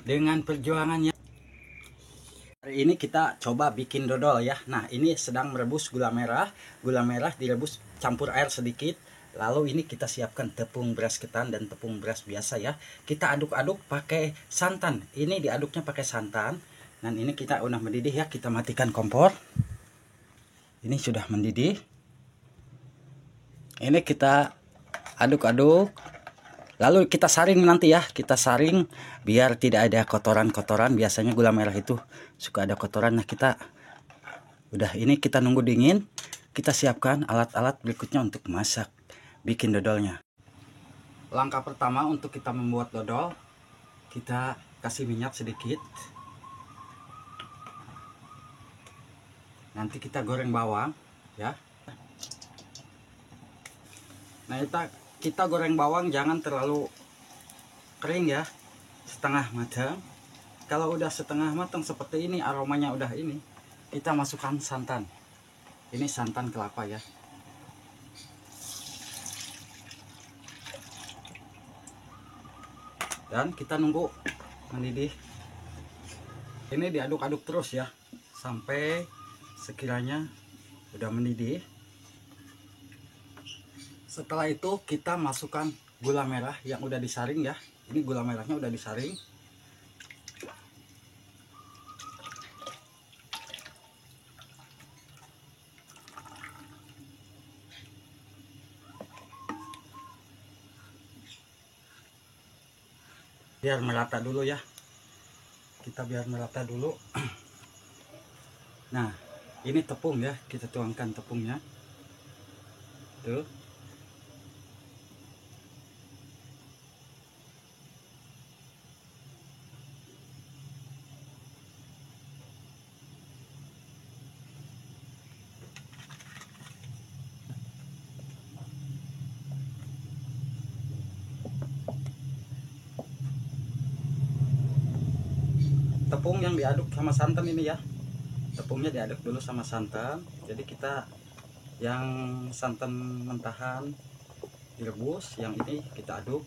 dengan perjuangannya. Hari ini kita coba bikin dodol ya. Nah, ini sedang merebus gula merah. Gula merah direbus campur air sedikit. Lalu ini kita siapkan tepung beras ketan dan tepung beras biasa ya. Kita aduk-aduk pakai santan. Ini diaduknya pakai santan. Dan ini kita udah mendidih ya. Kita matikan kompor. Ini sudah mendidih. Ini kita aduk-aduk. Lalu kita saring nanti ya, kita saring biar tidak ada kotoran-kotoran. Biasanya gula merah itu suka ada kotoran. Nah, kita udah ini kita nunggu dingin. Kita siapkan alat-alat berikutnya untuk masak, bikin dodolnya. Langkah pertama untuk kita membuat dodol, kita kasih minyak sedikit. Nanti kita goreng bawang ya. Nah, kita goreng bawang jangan terlalu kering ya, setengah matang. Kalau udah setengah matang seperti ini, aromanya udah ini, kita masukkan santan. Ini santan kelapa ya. Dan kita nunggu mendidih. Ini diaduk-aduk terus ya, sampai sekiranya udah mendidih. Setelah itu kita masukkan gula merah yang udah disaring ya. Ini gula merahnya udah disaring. Biar merata dulu ya. Kita biar merata dulu. Nah, ini tepung ya. Kita tuangkan tepungnya. Tuh. Tepung yang diaduk sama santan ini ya, tepungnya diaduk dulu sama santan. Jadi kita yang santan mentahan direbus, yang ini kita aduk.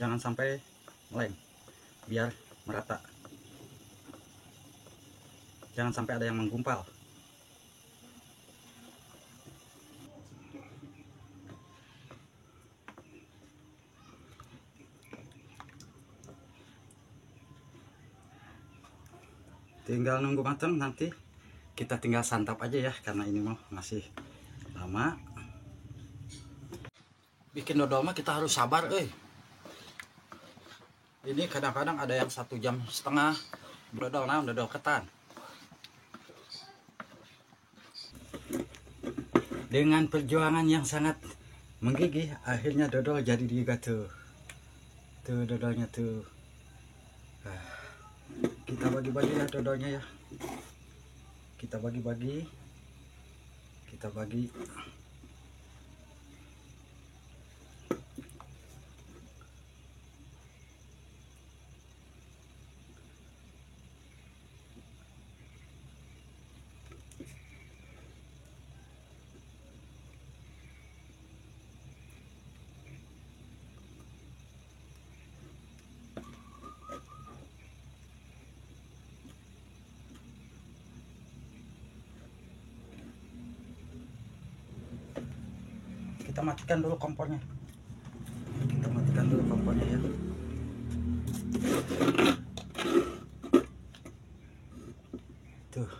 Jangan sampai meleng, biar merata. Jangan sampai ada yang menggumpal. Tinggal nunggu matang, nanti kita tinggal santap aja ya, karena ini mah masih lama. Bikin dodol mah kita harus sabar, Ini kadang-kadang ada yang 1,5 jam dodol ketan. Dengan perjuangan yang sangat menggigih, akhirnya dodol jadi juga tuh. Tuh dodolnya tuh. Kita bagi-bagi ya dodolnya ya. Kita bagi-bagi. Kita bagi. Kita matikan dulu kompornya. Kita matikan dulu kompornya ya. Tuh.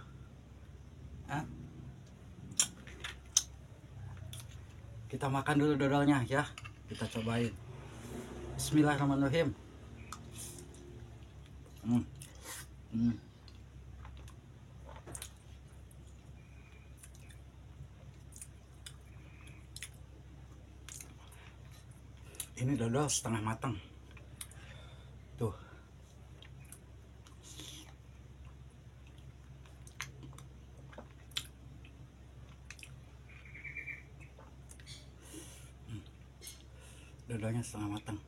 Kita makan dulu dodolnya ya. Kita cobain. Bismillahirrahmanirrahim. Ini dodol setengah matang. Tuh. Dodolnya setengah matang.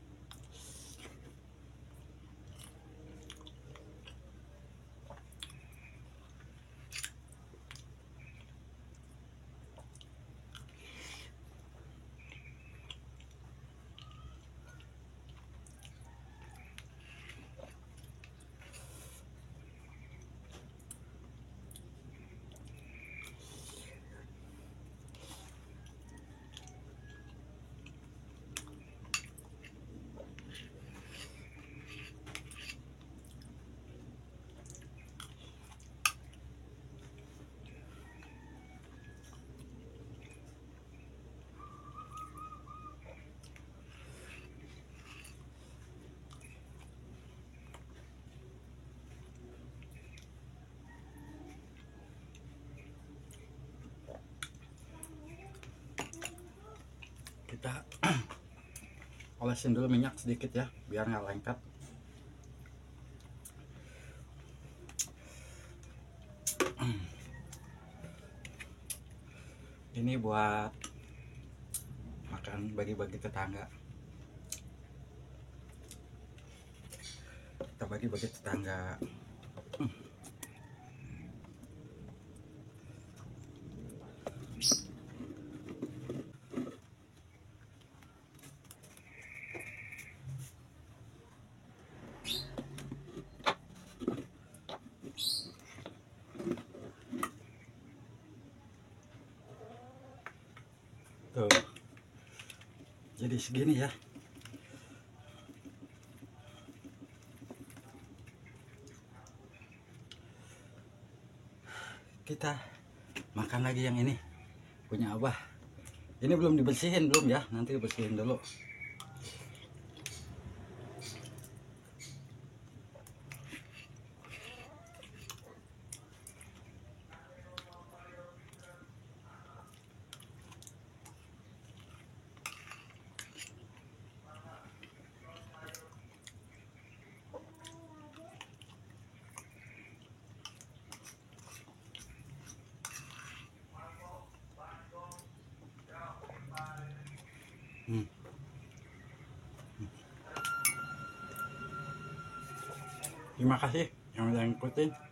Kita olesin dulu minyak sedikit ya, biar nggak lengket. Ini buat makan bagi-bagi tetangga. Kita bagi-bagi tetangga. Tuh. Jadi segini ya. Kita makan lagi yang ini punya Abah. Ini belum dibersihin belum ya, nanti dibersihin dulu. Terima kasih yang udah ngikutin.